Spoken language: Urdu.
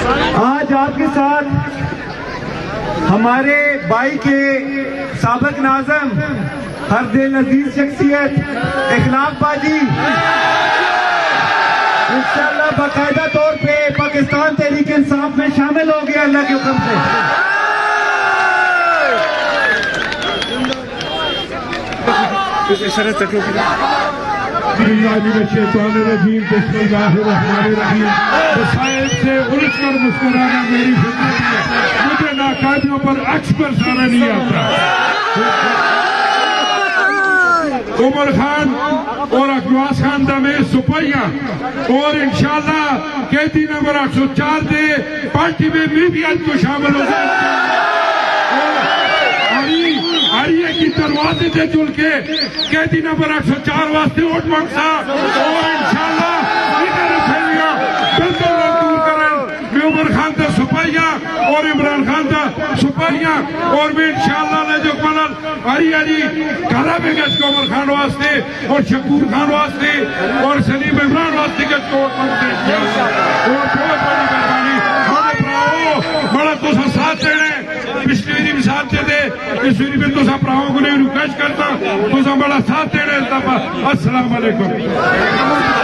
آج آپ کے ساتھ ہمارے بائی کے سابق ناظم، ہر دل عزیز شخصیت اخلاق باجی انشاءاللہ باقاعدہ طور پہ پاکستان تحریک انصاف میں شامل ہو گیا اللہ کے حکم سے۔ الشیطان الرجیم بسم اللہ الرحمن الرحیم۔ مسائل سے الجھ کر مسکرانا میری خدمت ہے، مجھے ناکامیوں پر عکس برسانا نہیں آتا۔ عمر خان اور اقواس خان دمیں سپاہیاں اور انشاءاللہ قیدی نمبر 804 دے پارٹی میں بھی آج کو شامل ہو جائے۔ آئیے کی دروازے دے چل کے قیدی نمبر 804 واسطے ووٹ مانگسا اور انشاءاللہ ادھر پھیلیا بالکل دور کریں۔ میں عمر خان دا سپاہیاں اور عمران خان دا سپاہیاں اور میں انشاءاللہ نے جو پنل آئی کھانا بھی گز کو عمر خان واسطے اور شکور خان واسطے اور سلیم عمران واسطے گز کو ووٹ مانگتے ہیں۔ اور بہت بڑی مہربانی ہمارے براؤ بڑا تو ساتھ دینے پچھلی بھی مثال دے دے اس ویری میں تو سب براؤں کو نہیں ریکویسٹ کرتا تو سب بڑا ساتھ دینے۔ السلام علیکم۔